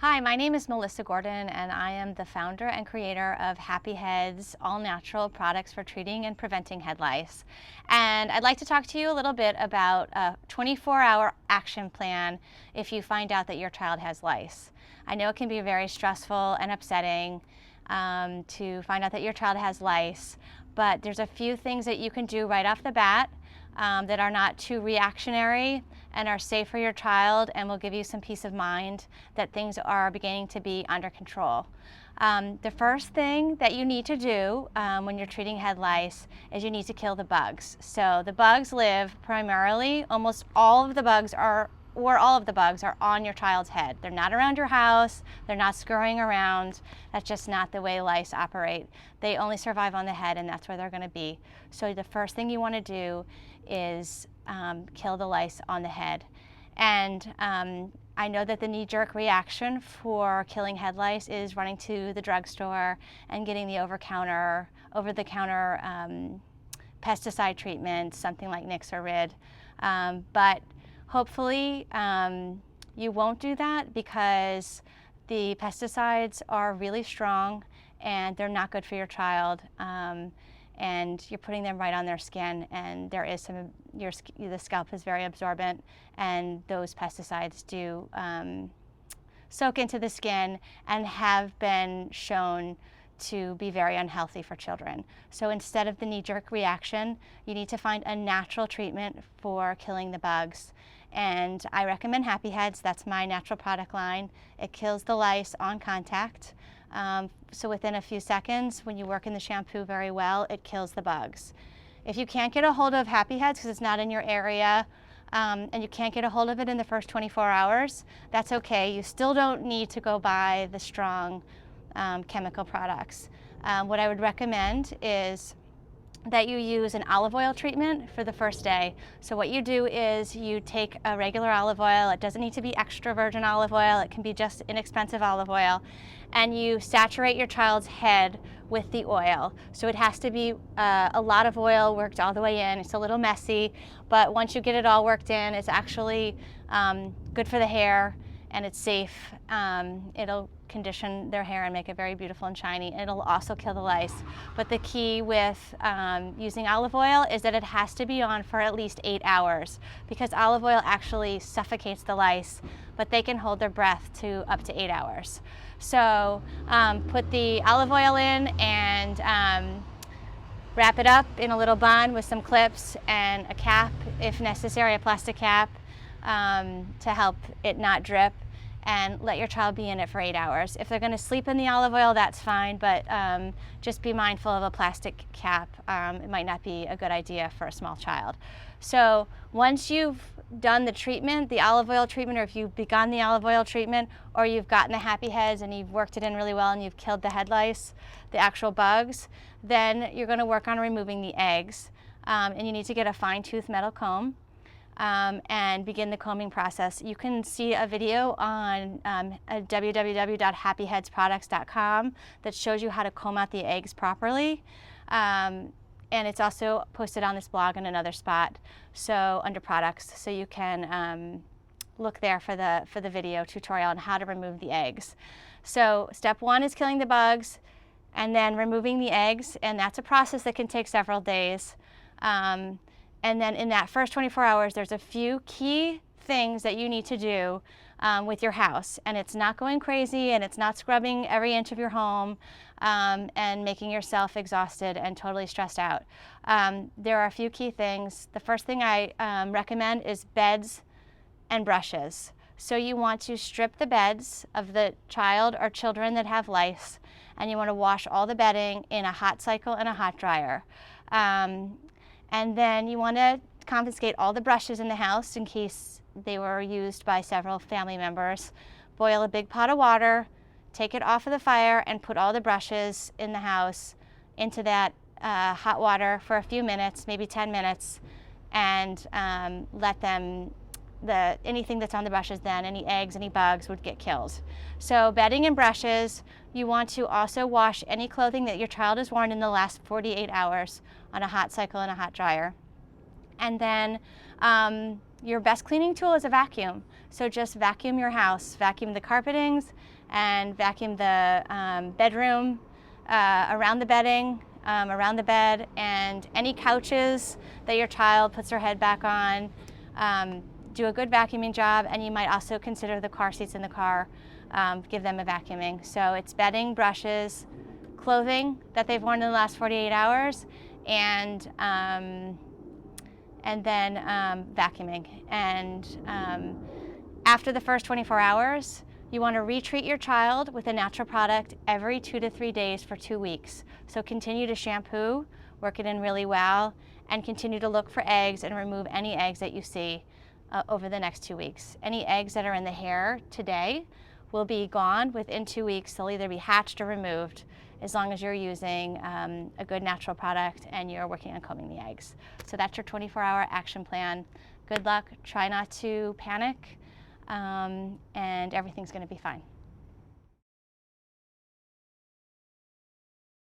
Hi, my name is Melissa Gordon, and I am the founder and creator of Happy Head's all-natural products for treating and preventing head lice. And I'd like to talk to you a little bit about a 24-hour action plan if you find out that your child has lice. I know it can be very stressful and upsetting to find out that your child has lice, but there's a few things that you can do right off the bat that are not too reactionary and are safe for your child and will give you some peace of mind that things are beginning to be under control. The first thing that you need to do when you're treating head lice is you need to kill the bugs. So the bugs live primarily, almost all of the bugs are on your child's head. They're not around your house, they're not scurrying around. That's just not the way lice operate. They only survive on the head, and that's where they're going to be. So the first thing you want to do is kill the lice on the head. And I know that the knee-jerk reaction for killing head lice is running to the drugstore and getting the over-the-counter pesticide treatment, something like Nix or Rid. But hopefully you won't do that, because the pesticides are really strong and they're not good for your child. And you're putting them right on their skin, and there is the scalp is very absorbent, and those pesticides do soak into the skin and have been shown to be very unhealthy for children. So instead of the knee-jerk reaction, you need to find a natural treatment for killing the bugs. And I recommend Happy Heads. That's my natural product line. It kills the lice on contact. So within a few seconds, when you work in the shampoo very well, it kills the bugs. If you can't get a hold of Happy Heads because it's not in your area, and you can't get a hold of it in the first 24 hours, that's okay. You still don't need to go buy the strong chemical products. What I would recommend is that you use an olive oil treatment for the first day. So what you do is you take a regular olive oil. It doesn't need to be extra virgin olive oil. It can be just inexpensive olive oil. And you saturate your child's head with the oil. So it has to be a lot of oil worked all the way in. It's a little messy, but once you get it all worked in, it's actually good for the hair, and it's safe. It'll condition their hair and make it very beautiful and shiny. It'll also kill the lice. But the key with using olive oil is that it has to be on for at least 8 hours, because olive oil actually suffocates the lice, but they can hold their breath to up to 8 hours. So put the olive oil in and wrap it up in a little bun with some clips and a cap, if necessary, a plastic cap, to help it not drip, and let your child be in it for 8 hours. If they're going to sleep in the olive oil, that's fine, but just be mindful of a plastic cap. It might not be a good idea for a small child. So once you've done the treatment, the olive oil treatment, or if you've begun the olive oil treatment, or you've gotten the Happy Heads and you've worked it in really well and you've killed the head lice, the actual bugs, then you're going to work on removing the eggs. And you need to get a fine-tooth metal comb and begin the combing process. You can see a video on www.happyheadsproducts.com that shows you how to comb out the eggs properly. And it's also posted on this blog in another spot, so under products, so you can look there for the video tutorial on how to remove the eggs. So step one is killing the bugs, and then removing the eggs, and that's a process that can take several days. And then in that first 24 hours, there's a few key things that you need to do with your house. And it's not going crazy, and it's not scrubbing every inch of your home and making yourself exhausted and totally stressed out. There are a few key things. The first thing I recommend is beds and brushes. So you want to strip the beds of the child or children that have lice, and you want to wash all the bedding in a hot cycle and a hot dryer. And then you want to confiscate all the brushes in the house in case they were used by several family members. Boil a big pot of water, take it off of the fire, and put all the brushes in the house into that hot water for a few minutes, maybe 10 minutes, and let them, anything that's on the brushes then, any eggs, any bugs would get killed. So bedding and brushes. You want to also wash any clothing that your child has worn in the last 48 hours on a hot cycle and a hot dryer. And then your best cleaning tool is a vacuum. So just vacuum your house, vacuum the carpetings, and vacuum the bedroom, around the bedding, around the bed, and any couches that your child puts their head back on. Do a good vacuuming job, and you might also consider the car seats in the car, give them a vacuuming. So it's bedding, brushes, clothing that they've worn in the last 48 hours, and then vacuuming. And after the first 24 hours, you want to retreat your child with a natural product every 2 to 3 days for 2 weeks. So continue to shampoo, work it in really well, and continue to look for eggs and remove any eggs that you see over the next 2 weeks. Any eggs that are in the hair today will be gone within 2 weeks. They'll either be hatched or removed, as long as you're using a good natural product and you're working on combing the eggs. So that's your 24-hour action plan. Good luck. Try not to panic, and everything's going to be fine.